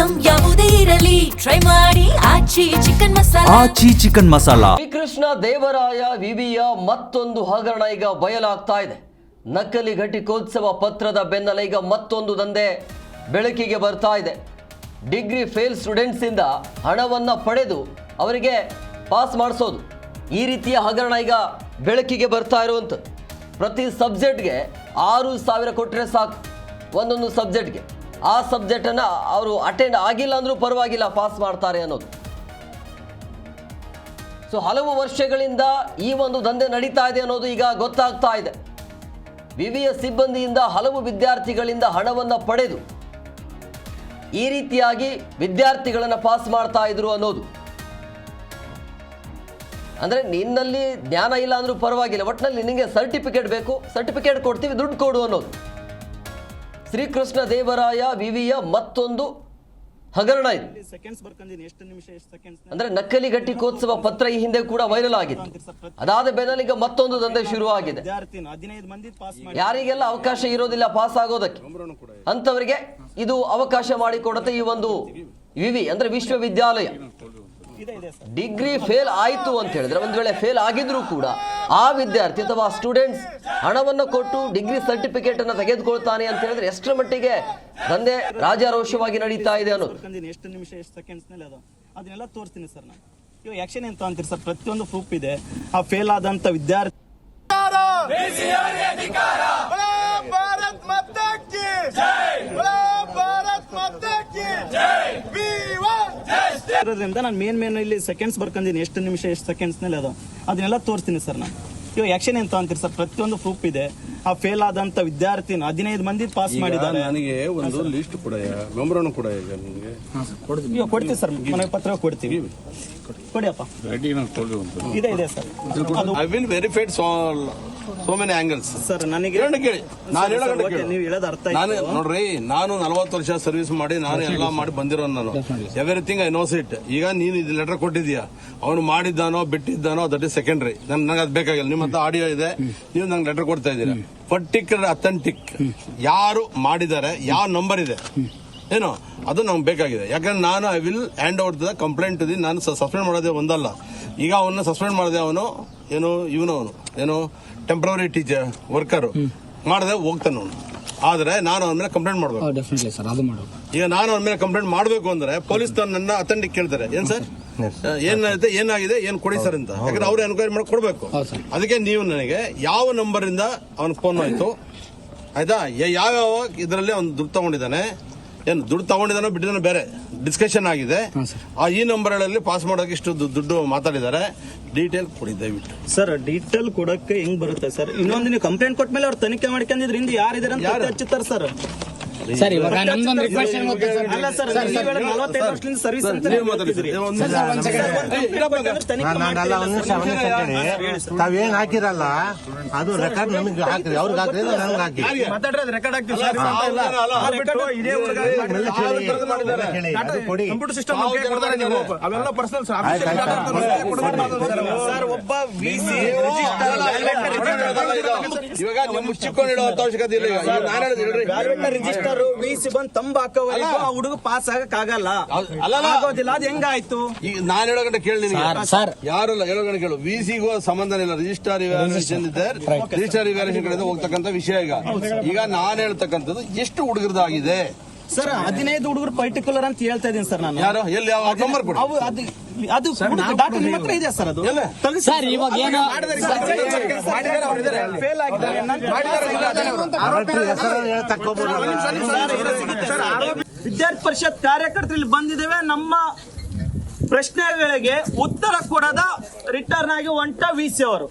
Item ಯಾವುದೇ ಇರಲಿ try ಮಾಡಿ ಆಚಿ ಚಿಕನ್ ಮಸಾಲಾ. ಆಚಿ ಚಿಕನ್ ಮಸಾಲಾ. ಶ್ರೀಕೃಷ್ಣ ದೇವರಾಯ ವಿವಿಯ ಮತ್ತೊಂದು ಹಗರಣ ಈಗ ಬಯಲಾಗ್ತಾ ಇದೆ. ನಕಲಿ ಘಟಿಕೋತ್ಸವ ಪತ್ರದ ಬೆನ್ನಲ್ಲೇ ಈಗ ಮತ್ತೊಂದು ದಂಧೆ ಬೆಳಕಿಗೆ ಬರ್ತಾ ಇದೆ. ಡಿಗ್ರಿ ಫೇಲ್ ಸ್ಟೂಡೆಂಟ್ಸ್ ಇಂದ ಹಣವನ್ನ ಪಡೆದು ಅವರಿಗೆ ಪಾಸ್ ಮಾಡಿಸೋದು, ಈ ರೀತಿಯ ಹಗರಣ ಈಗ ಬೆಳಕಿಗೆ ಬರ್ತಾ ಇರುವಂಥದ್ದು. ಪ್ರತಿ ಸಬ್ಜೆಕ್ಟ್ಗೆ 6,000 ಕೊಟ್ಟರೆ ಸಾಕು, ಒಂದೊಂದು ಸಬ್ಜೆಕ್ಟ್ಗೆ. ಆ ಸಬ್ಜೆಕ್ಟನ್ನು ಅವರು ಅಟೆಂಡ್ ಆಗಿಲ್ಲ ಅಂದರೂ ಪರವಾಗಿಲ್ಲ, ಪಾಸ್ ಮಾಡ್ತಾರೆ ಅನ್ನೋದು. ಸೊ ಹಲವು ವರ್ಷಗಳಿಂದ ಈ ಒಂದು ದಂಧೆ ನಡೀತಾ ಇದೆ ಅನ್ನೋದು ಈಗ ಗೊತ್ತಾಗ್ತಾ ಇದೆ. ವಿವಿಯ ಸಿಬ್ಬಂದಿಯಿಂದ ಹಲವು ವಿದ್ಯಾರ್ಥಿಗಳಿಂದ ಹಣವನ್ನು ಪಡೆದು ಈ ರೀತಿಯಾಗಿ ವಿದ್ಯಾರ್ಥಿಗಳನ್ನು ಪಾಸ್ ಮಾಡ್ತಾ ಇದ್ರು ಅನ್ನೋದು. ಅಂದರೆ ನಿನ್ನಲ್ಲಿ ಜ್ಞಾನ ಇಲ್ಲ ಅಂದರೂ ಪರವಾಗಿಲ್ಲ, ಒಟ್ಟಿನಲ್ಲಿ ನಿನಗೆ ಸರ್ಟಿಫಿಕೇಟ್ ಬೇಕು, ಸರ್ಟಿಫಿಕೇಟ್ ಕೊಡ್ತೀವಿ, ದುಡ್ಡು ಕೊಡು ಅನ್ನೋದು. ಶ್ರೀಕೃಷ್ಣ ದೇವರಾಯ ವಿವಿಯ ಮತ್ತೊಂದು ಹಗರಣ ಇದು. ಅಂದ್ರೆ ನಕಲಿ ಘಟಿಕೋತ್ಸವ ಪತ್ರ ಈ ಹಿಂದೆ ಕೂಡ ವೈರಲ್ ಆಗಿತ್ತು. ಅದಾದ ಬೆನ್ನಲ್ಲೇ ಈಗ ಮತ್ತೊಂದು ದಂಧೆ ಶುರುವಾಗಿದೆ. ಯಾರಿಗೆಲ್ಲ ಅವಕಾಶ ಇರೋದಿಲ್ಲ ಪಾಸ್ ಆಗೋದಕ್ಕೆ ಅಂತವರಿಗೆ ಇದು ಅವಕಾಶ ಮಾಡಿಕೊಡುತ್ತೆ ಈ ಒಂದು ವಿವಿ ಅಂದ್ರೆ ವಿಶ್ವವಿದ್ಯಾಲಯ. ಡಿಗ್ರಿ ಫೇಲ್ ಆಯಿತು ಅಂತ ಹೇಳಿದ್ರೆ, ಒಂದು ವೇಳೆ ಫೇಲ್ ಆಗಿದ್ರು ಕೂಡ ಆ ವಿದ್ಯಾರ್ಥಿ ಅಥವಾ ಸ್ಟೂಡೆಂಟ್ಸ್ ಹಣವನ್ನು ಕೊಟ್ಟು ಡಿಗ್ರಿ ಸರ್ಟಿಫಿಕೇಟ್ ಅನ್ನು ತೆಗೆದುಕೊಳ್ತಾನೆ ಅಂತ ಹೇಳಿದ್ರೆ ಎಷ್ಟರ ಮಟ್ಟಿಗೆ ದಂಧೆ ರಾಜಾರೋಷವಾಗಿ ನಡೀತಾ ಇದೆ ಅನ್ನೋದು. ಎಷ್ಟು ನಿಮಿಷ ಎಷ್ಟು ಸೆಕೆಂಡ್ಸ್ ನಲ್ಲಿ ಅದನ್ನೆಲ್ಲ ತೋರಿಸ್ತೀನಿ ಸರ್ ನಾನು. ಇವಾಗ ಆಕ್ಷನ್ ಎಂತ ಅಂತೀರಿ ಸರ್, ಪ್ರತಿಯೊಂದು ಪ್ರೂಫ್ ಇದೆ. ಆ ಫೇಲ್ ಆದಂತ ವಿದ್ಯಾರ್ಥಿ ನಾನು ಮೇನ್ ಇಲ್ಲಿ ಸೆಕೆಂಡ್ಸ್ ಬರ್ಕಂದಿನಿ, ಎಷ್ಟು ನಿಮಿಷ ಎಷ್ಟು ಸೆಕೆಂಡ್ಸ್ ನಲ್ಲಿ ಅದನ್ನೆಲ್ಲ ತೋರಿಸ್ತೀನಿ ಸರ್ ನಾನು. ಇವಾಗ ಆಕ್ಷನ್ ಎಂತ ಅಂತೀರಿ ಸರ್, ಪ್ರತಿಯೊಂದು ಪ್ರೂಫ್ ಇದೆ. ಆ ಫೇಲ್ ಆದಂತ ವಿದ್ಯಾರ್ಥಿ 15 ಮಂದಿ ಪಾಸ್ ಮಾಡಿದ್ದಾರೆ. ನನಗೆ ಒಂದು ಲಿಸ್ಟ್ ಕೂಡ ಮೆಮೊರನ್ನು ಕೂಡ ಈಗ ನಿಮಗೆ ಇವಾಗ ಕೊಡ್ತೀವಿ ಸರ್, ಮನೆ ಪತ್ರ ಕೊಡ್ತೀವಿ, ಕೊಡಿಯಪ್ಪ. ಇದೆ ಇದೆ sir. I will verified so many angles sir. ನನಗೆ ಕೇಳಿ, ನೀವು ಹೇಳೋದು ಅರ್ಥ ನಾನು ನೋಡ್ರಿ, ನಾನು 40 ವರ್ಷ ಸರ್ವಿಸ್ ಮಾಡಿ ನಾನು ಎಲ್ಲ ಮಾಡಿ ಬಂದಿರೋ, ನಾನು ಎವ್ರಿಥಿಂಗ್ ಐ ನೋಸ್ ಇಟ್. ಈಗ ನೀನು ಇದು ಲೆಟರ್ ಕೊಟ್ಟಿದ್ಯಾ, ಅವನು ಮಾಡಿದ್ದಾನೋ ಬಿಟ್ಟಿದ್ದಾನೋ ದಟ್ ಇಸ್ ಸೆಕೆಂಡ್ರಿ. ನನಗೆ ಅದು ಬೇಕಾಗಿಲ್ಲ. ನಿಮ್ಮ ಹತ್ರ ಆಡಿಯೋ ಇದೆ, ನೀವು ನಂಗೆ ಲೆಟರ್ ಕೊಡ್ತಾ ಇದ್ದೀರಾ. ಪರ್ಟಿಕ್ಯುಲರ್ ಅಥೆಂಟಿಕ್ ಯಾರು ಮಾಡಿದ್ದಾರೆ, ಯಾವ ನಂಬರ್ ಇದೆ ಏನೋ ಅದು ನಮ್ಗೆ ಬೇಕಾಗಿದೆ. ಯಾಕಂದ್ರೆ ನಾನು I will hand out the complaint to the. ನಾನು ಸಸ್ಪೆಂಡ್ ಮಾಡೋದೇ ಒಂದಲ್ಲ, ಈಗ ಅವನ್ನ ಸಸ್ಪೆಂಡ್ ಮಾಡಿದೆ. ಅವನು ಏನು ಟೆಂಪ್ರವರಿ ಟೀಚರ್ ವರ್ಕರ್ ಮಾಡದೆ ಹೋಗ್ತಾನೆ ಅವನು. ಆದ್ರೆ ನಾನು ಅವನ ಮೇಲೆ ಕಂಪ್ಲೇಂಟ್ ಮಾಡಬೇಕು. ಈಗ ನಾನು ಅವನ ಮೇಲೆ ಕಂಪ್ಲೇಂಟ್ ಮಾಡಬೇಕು ಅಂದ್ರೆ ಪೊಲೀಸ್ ನನ್ನ ಅಥೆಂಟಿಕ್ ಕೇಳ್ತಾರೆ, ಏನ್ ಸರ್ ಏನಾಗಿದೆ ಏನ್ ಕೊಡಿ ಸರ್ ಅಂತ. ಯಾಕಂದ್ರೆ ಅವ್ರು ಎನ್ಕ್ವೈರಿ ಮಾಡಿ ಕೊಡ್ಬೇಕು. ಅದಕ್ಕೆ ನೀವು ನನಗೆ ಯಾವ ನಂಬರ್ ಇಂದ ಅವನ್ ಫೋನ್ ಆಯ್ತು, ಆಯ್ತಾ, ಯಾವ್ಯಾವ ಇದರಲ್ಲಿ ಅವ್ನು ದುಡ್ಡು ತಗೊಂಡಿದ್ದಾನೆ, ಏನು ದುಡ್ಡು ತಗೊಂಡಿದ್ದಾನೋ ಬಿಟ್ಟಿದ್ದಾನೋ ಬೇರೆ ಡಿಸ್ಕಷನ್ ಆಗಿದೆ. ಈ ನಂಬರ್ಗಳಲ್ಲಿ ಪಾಸ್ ಮಾಡೋಕೆ ಇಷ್ಟು ದುಡ್ಡು ಮಾತಾಡಿದ್ದಾರೆ. ಡೀಟೇಲ್ ಕೊಡಿ ದಯವಿಟ್ಟು ಸರ್. ಡೀಟೇಲ್ ಕೊಡಕ್ಕೆ ಹೆಂಗ್ ಬರುತ್ತೆ ಸರ್? ಇನ್ನೊಂದು ನೀವು ಕಂಪ್ಲೇಂಟ್ ಕೊಟ್ಟ ಮೇಲೆ ಅವ್ರು ತನಿಖೆ ಮಾಡ್ಕೊಂಡಿದ್ರೆ ಹಿಂದೆ ಯಾರಿದ್ದಾರೆ ಅಂತ ಹಚ್ಚುತ್ತಾರೆ ಸರ್. ಸರ್ ಇವಾಗ ನಮ್ದೊಂದು ರಿಕ್ವೆಸ್ಟ್ ಅಲ್ಲ ಸರ್, 45 ವರ್ಷದಿಂದ ಸರ್ವಿಸ್ ಅಂತ ತಾವೇನ್ ಹಾಕಿರಲ್ಲ ಅದು ರೆಕಾರ್ಡ್ ನಮಗೆ ಹಾಕಿರಿ, ಅವ್ರಿಗೆ ಹಾಕಿರಿ, ನನಗೆ ಹಾಕಿ ಮಾತಾಡ್ರೆ ರೆಕಾರ್ಡ್ ಆಗ್ತೀವಿ ಸರ್. ಕಂಪ್ಯೂಟರ್ ಸಿಸ್ಟಮ್ ಅವೆಲ್ಲ ಪರ್ಸನಲ್ ಸರ್. ಒಬ್ಬ ವಿಸಿ ಇವಾಗ ಮುಚ್ಚಿಕೊಂಡಿಡೋ ಅವಶ್ಯಕತೆ ಇಲ್ಲ. ರಿಜಿಸ್ಟರ್ ವಿಸಿ ಬಂದ್ ತಂಬ ಹಾಕೋವರೆಗೂ ಆ ಹುಡುಗ ಪಾಸ್ ಆಗಕ್ ಆಗಲ್ಲ, ಆಗೋದಿಲ್ಲ. ಅದು ಹೆಂಗಾಯ್ತು? ಈಗ ನಾನು ಹೇಳೋ ಗಂಟೆ ಕೇಳಿ, ಯಾರಲ್ಲ ಹೇಳೋ ಗಂಟೆ ಕೇಳು. ವಿಸಿಗೂ ಸಂಬಂಧ ಇಲ್ಲ. ರಿಜಿಸ್ಟರ್ ಇವ್ಯಾಲ್ಯೂಯೇಷನ್ ಇದೆ, ರಿಜಿಸ್ಟರ್ ಇವ್ಯಾಲ್ಯೂಯೇಷನ್ ಕಡೆ ಹೋಗ್ತಕ್ಕಂಥ ವಿಷಯ. ಈಗ ನಾನು ಹೇಳ್ತಕ್ಕಂಥದ್ದು ಎಷ್ಟು ಹುಡುಗರದಾಗಿದೆ ಸರ್. 15 ಹುಡುಗರು ಪರ್ಟಿಕ್ಯುಲರ್ ಅಂತ ಹೇಳ್ತಾ ಇದೀನಿ ಸರ್ ನಾನು. ಯಾರು ಎಲ್ಲಿ ಯಾವ ನಂಬರ್ ಕೊಡಿ, ಅದು ಡಾಕ್ಟರ್ ನಿಮ್ಮ ಹತ್ರ ಇದೆ ಸರ್. ಅದು ಸರ್ ಇವಾಗ ಏನು ಫೇಲ್ ಆಗಿದ್ದಾರೆ. ವಿದ್ಯಾರ್ಥಿ ಪರಿಷತ್ ಕಾರ್ಯಕರ್ತರಲ್ಲಿ ಬಂದಿದ್ದೇವೆ. ನಮ್ಮ ಪ್ರಶ್ನೆಗಳಿಗೆ ಉತ್ತರ ಕೊಡದ ರಿಟರ್ನ್ ಆಗಿ ಹೊಂಟ ವಿಸಿ ಅವರು.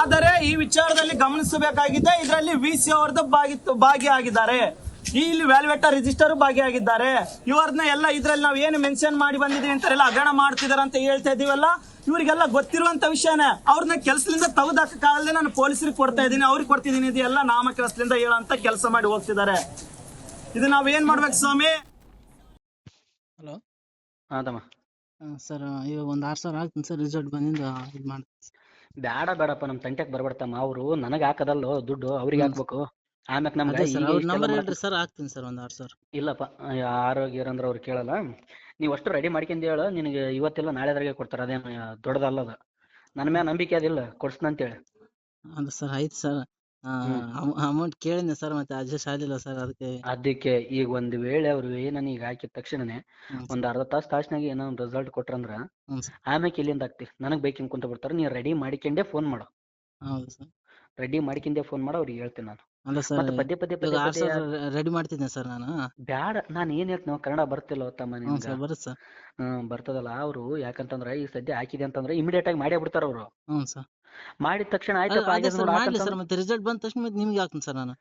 ಆದರೆ ಈ ವಿಚಾರದಲ್ಲಿ ಗಮನಿಸಬೇಕಾಗಿದೆ, ಇದರಲ್ಲಿ ವಿಸಿ ಅವರದ್ದು ಭಾಗಿಯಾಗಿದ್ದಾರೆ. ಇಲ್ಲಿ ವ್ಯಾಲ್ಯೂಯೇಟರ್ ರಿಜಿಸ್ಟರ್ ಭಾಗಿಯಾಗಿದ್ದಾರೆ. ಇವ್ರನ್ನ ಎಲ್ಲ ಇದ್ರಲ್ಲಿ ನಾವು ಏನು ಮೆನ್ಷನ್ ಮಾಡಿ ಬಂದಿದ್ದೀವಿ ಅಂತ ಎಲ್ಲ ಹಗರಣ ಮಾಡ್ತಿದಾರೆ ಅಂತ ಹೇಳ್ತಾ ಇದೀವಲ್ಲ, ಇವರಿಗೆಲ್ಲ ಗೊತ್ತಿರುವಂತ ವಿಷಯನೇ. ಅವ್ರನ್ನ ಕೆಲಸದಿಂದ ತೆಗೆದಾಕಕ್ಕಾಗದೆ ನಾನು ಪೊಲೀಸರಿಗೆ ಕೊಡ್ತಾ ಇದ್ದೀನಿ, ಅವ್ರಿಗೆ ಕೊಡ್ತಿದ್ದೀನಿ. ಇದೆಲ್ಲ ನಾಮ ಕೆಲಸದಿಂದ ಹೇಳೋಂತ ಕೆಲಸ ಮಾಡಿ ಹೋಗ್ತಿದ್ದಾರೆ. ಇದು ನಾವ್ ಏನ್ ಮಾಡ್ಬೇಕು ಸ್ವಾಮಿ? ಹಲೋ ಸರ್, ಇವಾಗ ಒಂದು 6,000 ಆಗ್ತೀನಿ ಸರ್. ರಿಸಲ್ಟ್ ಬಂದಿಂದ ಇದು ಮಾಡ್ತೀನಿ. ಬೇಡಪ್ಪ, ನಮ್ಮ ತಂಟೆಗೆ ಬರ್ಬೇಡ್ತಮ್ಮ. ಅವರು ನನಗೆ ಹಾಕದಲ್ಲೋ ದುಡ್ಡು, ಅವ್ರಿಗೆ ಹಾಕ್ಬೇಕು. ಆಮ್ಯಾಕ್ ನಮ್ಗ ಅದೇ ಸರ್ ಈಗ ಅವ್ರ ಇಷ್ಟೆಲ್ಲ ನಂಬರ್ ಮಾಡಕ್- ಹೇಳ್ರಿ ಸರ್ ಹಾಕ್ತೀನಿ ಸರ್ ಒಂದ್ 6,000. ಇಲ್ಲಪ್ಪ ಆರೋಗ್ಯ ಅಂದ್ರೆ ಅವ್ರು ಕೇಳಲ್ಲ. ನೀವು ಅಷ್ಟು ರೆಡಿ ಮಾಡ್ಕೊಂಡ್ ಹೇಳು, ನಿನಗೆ ಇವತ್ತೆಲ್ಲ ನಾಳೆದ್ರಾಗೆ ಕೊಡ್ತಾರೆ. ಅದೇನು ದೊಡ್ಡದಲ್ಲದ. ನನ್ನ ಮ್ಯಾಲ ನಂಬಿಕೆ ಅದಿಲ್ಲ ಕೊಡ್ಸ್ನಂತೇಳಿ. ಅದು ಸರ್ ಆಯ್ತು ಸರ್. ಅಮೌಂಟ್ ಕೇಳಿದ್ದೆ ಸರ್, ಮತ್ತೆ ಅಡ್ಜಸ್ಟ್ ಆಗಿಲ್ಲ ಸರ್, ಅದಕ್ಕೆ ಈಗ ಒಂದ್ ವೇಳೆ ಅವ್ರು ನನಗೆ ಹಾಕಿದ ತಕ್ಷಣನೇ ಹ್ಞೂ ಒಂದ್ ಅರ್ಧ ತಾಸ್ನಾಗ ಏನೋ ಒಂದು ರಿಸಲ್ಟ್ ಕೊಟ್ರಂದ್ರ ಸರ್. ಆಮ್ಯಾಕೆ ಇಲ್ಲಿಂದ ಆಗ್ತಿ ನನಗ್ ಬೇಕಿಂಗ್ ಕುಂತ ಬಿಡ್ತಾರೆ. ನೀ ರೆಡಿ ಮಾಡಿಕೊಂಡೇ ಫೋನ್ ಮಾಡು. ಹೌದು ಸರ್. ರೆಡಿ ಮಾಡಿಕೊಂಡೇ ಫೋನ್ ಮಾಡು, ಅವ್ರಿಗೆ ಹೇಳ್ತೀನಿ ನಾನು. ಅಲ್ಲ ಸರ್, ಮತ್ತೆ ಪದೇ ಪದೇ ಇವಾಗ ಪದೇ 6,000 ರೆಡಿ ಮಾಡ್ತಿದ್ದೆ ಸರ್ ನಾನು. ಬ್ಯಾಡ. ನಾನು ಏನ್ ಹೇಳ್ತೀನಿ, ಕನ್ನಡ ಬರ್ತಿಲ್ಲ ತಮ್ಮ ಹ್ಞೂ ನಿನ್ಗ. ಸರ್, ಬರುತ್ತೆ ಸರ್. ಬರ್ತದಲ್ಲ. ಅವ್ರು ಯಾಕಂತಂದ್ರ ಈ ಸದ್ಯ ಹಾಕಿದೆ ಅಂತಂದ್ರೆ ಇಮಿಡಿಯೇಟ್ ಆಗಿ ಮಾಡೇ ಬಿಡ್ತಾರ ಅವ್ರು. ಹ್ಞೂ ಸರ್. ಮಾಡಿದ ತಕ್ಷಣ ಆಯ್ತಪ್ಪ ಅದೇ ಆಗ್ಯದ ಸರ್ ನೋಡು ಮಾಡ್ಲಿ ಹಾಕಂತಂದ್ರೆ, ಸರ್, ಮತ್ತೆ ರಿಸಲ್ಟ್ ಬಂದ ತಕ್ಷಣ ಮತ್ತೆ ನಿಮ್ಗೆ ಹಾಕ್ತೀನಿ ಸರ್ ನಾನು.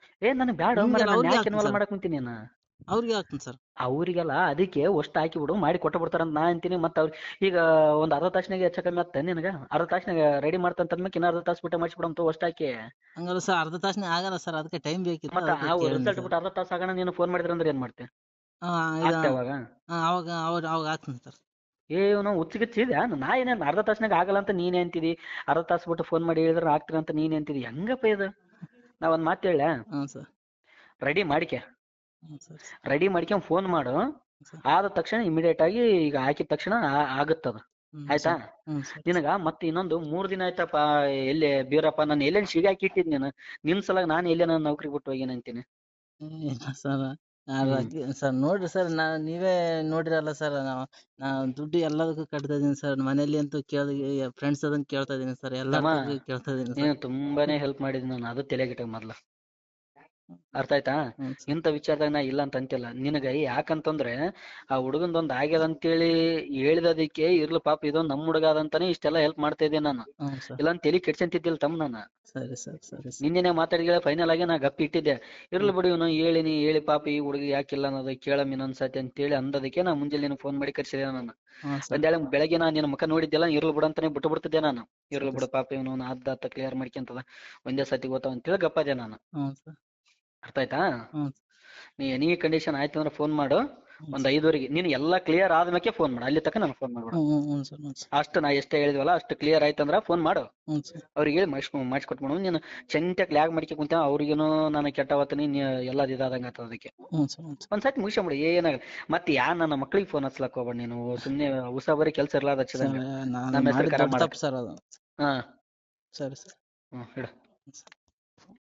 ನನಗೆ ಬ್ಯಾಡ ನಿಮ್ಗೆ ಅಲ್ಲ, ಅವ್ರಿಗೆ ಯಾಕೆ ಹಾಕ್ತೀನಿ ಇನ್ವಾಲ್ವ್ ಸರ್. ಮಾಡಕ್ ಕುಂತೀನಿ ನಾನು. ಅವ್ರಿಗೆ ಹಾಕ್ತೀನಿ ಸರ್. ಅವ್ರಿಗೆಲ್ಲ ಅದಕ್ಕೆ ಅಷ್ಟು ಹಾಕಿ ಬಿಡು, ಮಾಡಿ ಕೊಟ್ಟ ಬಿಡ್ತಾರಂತ ನಾ ಅಂತೀನಿ. ಮತ್ತೆ ಅವ್ರು ಈಗ ಒಂದ್ ಅರ್ಧ ತಾಸ್ನಾಗ ಹೆಚ್ಚ ಕಮ್ಮಿ ಆಗ್ತಾನೆ ನಿನಗ? ಅರ್ಧ ತಾಸ್ನಾಗ ರೆಡಿ ಮಾಡ್ತಂತಂದ್ಮೇಲೆ ಇನ್ನ ಅರ್ಧ ತಾಸು ಬಿಟ್ಟು ಮಾಡಿಸ್ಬಿಡಂತ ಅಷ್ಟು ಹಾಕಿ. ಹಂಗಲ್ಲ ಸರ್, ಅರ್ಧ ತಾಸ್ನೇ ಆಗಲ್ಲ ಸರ್, ಅದಕ್ಕೆ ಟೈಮ್ ಬೇಕಿತ್ತು. ಮತ್ತೆ ಅದಕ್ಕೆ ಆ ಕೇಳಿದ್ದೆ ರಿಸಲ್ಟ್ ಸರ್. ಬಿಟ್ಟು ಅರ್ಧ ತಾಸು ಆಗೋಣ ನೀನು ಫೋನ್ ಮಾಡಿದ್ರೆ ಅಂದ್ರೆ ಏನ್ ಮಾಡ್ತೆ? ಇದು ಆಗ್ತೇ ಅವಾಗ ಅವಾಗ ಹಾಕ್ತೀನಿ ಸರ್. ಏನು ಹುಚ್ಚಿಗಿಚ್ಚಿದ್ಯಾ? ನಾ ಏನೇನು ಅರ್ಧ ತಾಸ್ನಾಗ ಆಗಲ್ಲ ಅಂತ ನೀನೇ ಅಂತಿದಿ, ಅರ್ಧ ತಾಸು ಬಿಟ್ಟು ಫೋನ್ ಮಾಡಿ ಹೇಳಿದ್ರೆ ಆಗ್ತೀರ ಅಂತ ನೀನೇ ಅಂತಿದಿ. ಹೆಂಗಪ್ಪ ಇದು? ನಾ ಒಂದ್ ಮಾತು ಹೇಳ, ಹ್ಞೂ ಸರ್. ರೆಡಿ ಮಾಡಿಕೆ, ಹ್ಞೂ ಸರ್. ರೆಡಿ ಮಾಡ್ಕೊಂಡ್ ಫೋನ್ ಮಾಡು. ಸರ್. ಆದ ತಕ್ಷಣ ಇಮಿಡಿಯೇಟ್ ಆಗಿ ಈಗ ಹಾಕಿದ ತಕ್ಷಣ ಆಗುತ್ತದ. ಹ್ಞೂ ಆಯ್ತಾ? ಸರ್. ಹ್ಞೂ ಸರ್. ನಿನಗ ಮತ್ತೆ ಇನ್ನೊಂದು 3 ದಿನ ಆಯ್ತಪ್ಪ ಎಲ್ಲಿ ಬೀರಪ್ಪ, ನಾನು ಎಲ್ಲೇನು ಶಿಗೆ ಹಾಕಿ ಇಟ್ಟಿದ್ ನೀನು. ನಿನ್ ಸಲಾಗ ನಾನು ಎಲ್ಲೇ ನನ್ನ ನೌಕರಿ ಬಿಟ್ಟು ಹೋಗೇನ ಅಂತೀನಿ. ಇಲ್ಲ ಸರ್, ಸರ್ ನೋಡ್ರಿ ಸರ್, ನೀವೇ ನೋಡಿರಲ್ಲ ಸರ್, ನಾವು ದುಡ್ಡು ಎಲ್ಲದಕ್ಕೂ ಕಟ್ತಾ ಇದೀನಿ ಸರ್. ಮನೇಲಿ ಅಂತೂ ಫ್ರೆಂಡ್ಸ್ ಅದನ್ನ ಕೇಳ್ತಾ ಇದೀನಿ ಸರ್, ಎಲ್ಲದಕ್ಕೂ ಕೇಳ್ತಾ ಇದೀನಿ ನೀನು ಸರ್. ತುಂಬಾನೇ ಹೆಲ್ಪ್ ಮಾಡಿದ್ ನಾನು, ಅದು ತಲೆಗಿಟ್ಟ ಮೊದ್ಲ. ಅರ್ಥ ಆಯ್ತಾ? ಹ್ಞೂ ಸರ್. ಇಂಥ ವಿಚಾರದಾಗ ನಾ ಇಲ್ಲ ಅಂತ ಅಂತಿಲ್ಲ ನಿನಗ. ಯಾಕಂತಂದ್ರೆ ಆ ಹುಡುಗಂದೊಂದ್ ಆಗ್ಯದ ಅಂತೇಳಿ ಹೇಳಿದದಕ್ಕೆ ಇರ್ಲಿ ಪಾಪ ಇದೊಂದ್ ನಮ್ ಹುಡುಗ ಅದಂತಾನೆ ಇಷ್ಟೆಲ್ಲ ಹೆಲ್ಪ್ ಮಾಡ್ತಾ ಇದ್ದೆ ನಾನು. ಹ್ಞೂ ಸರ್. ಇಲ್ಲ ತಲೆ ಕೆಡ್ಸಂತಿದ್ದಿಲ್ಲ ತಮ್ಮ ನಾನು. ಸರಿ ಸರ್, ಸರಿ ಸರ್. ನಿನ್ನೆನೆ ಮಾತಾಡಿದ ಫೈನಲ್ ಆಗಿ ನಾ ಗಪ್ಪಿ ಇಟ್ಟಿದ್ದೆ. ಇರ್ಲಿ ಬಿಡು, ಇವನು ಹೇಳಿ ಪಾಪ ಈ ಹುಡುಗಿ ಯಾಕಿಲ್ಲ ಅನ್ನೋದು ಕೇಳಮ್ ಇನ್ನೊಂದ್ಸತಿ ಅಂತೇಳಿ ಅಂದದಕ್ಕೆ ನಾ ಮುಂಜಾನೆ ನೀನು ಫೋನ್ ಮಾಡಿ ಕರ್ಸಿದೆ ನಾನು. ಹ್ಞೂ ಸರ್. ಒಂದೇಳೆ ಬೆಳಗ್ಗೆ ನಾನು ನಿನ್ನ ಮುಖ ನೋಡಿದ್ದೆಲ್ಲ ಇರ್ಲಿ ಬಿಡು ಅಂತಾನೆ ಬಿಟ್ಟು ಬಿಡ್ತಿದ್ದೆ ನಾನು. ಇರ್ಲಿ ಬಿಡು ಪಾಪ ಇವನು ಆದ ಕ್ಲಿಯರ್ ಮಾಡ್ಕೊಂತದ, ಒಂದೇ ಸತಿ ಗೊತ್ತಾವ ಅಂತೇಳಿ ಗಪ್ಪದೆ ನಾನು. ಹ್ಞೂ ಸರ್. ಅರ್ಥ ಆಯ್ತಾ? ಹ್ಞೂ. ನೀ ಎನಿ ಕಂಡೀಷನ್ ಆಯ್ತು ಅಂದ್ರೆ ಫೋನ್ ಮಾಡು. ಒಂದ್ 5:30 ನೀನು ಎಲ್ಲಾ ಕ್ಲಿಯರ್ ಆದ್ಮೇಲೆ ಫೋನ್ ಮಾಡು. ಅಲ್ಲಿ ತನಕ ನಾನು ಫೋನ್ ಮಾಡ್ಬೇಡ. ಹ್ಞೂ ಸರ್. ಹ್ಞೂ ಸರ್. ಅಷ್ಟು ನಾ ಎಷ್ಟೇ ಹೇಳಿದ್ವಲ್ಲ ಅಷ್ಟು ಕ್ಲಿಯರ್ ಆಯ್ತಂದ್ರ ಫೋನ್ ಮಾಡು. ಹ್ಞೂ ಸರ್. ಅವ್ರಿಗೆ ಹೇಳಿ ಮಾಡಿಸ್ಕೊಟ್ಬಿಡು. ನೀನು ಚೆಂಟಾಗಿ ಲ್ಯಾಗ್ ಮಾಡ್ಕೊ ಕುಂತ ಅವ್ರಿಗೇನು ನಾನು ಕೆಟ್ಟವತ್ತೀನಿ ಎಲ್ಲ ಇದಾದಂಗ ಆಗ್ತದ. ಅದಕ್ಕೆ ಹ್ಞೂ ಸರ್. ಹ್ಞೂ ಸರ್. ಒಂದ್ಸತಿ ಮುಗಿಸ್ಬಿಡು, ಏನಾಗಲ್ಲ. ಮತ್ತೆ ನನ್ನ ಮಕ್ಳಿಗೆ ಫೋನ್ ಹಚ್ಲಕ್ ಹೋಗ್ಬೇಡ ನೀನು. ಸುಮ್ನೆ ಉಸಾಬರಿ ಕೆಲ್ಸ ಇರ್ಲಾದ ಹಚ್ಚಿದಂಗ ನಾನು ನಮ್ಮ ಹೆಸರು ಮಾಡಿದ ಕರ ದೊಡ್ಡ ಮಾಡ. ತಪ್ಪು ಸರ್ ಅದು. ಹಾ ಸರಿ ಸರ್. ಇಡು. ಸರ್.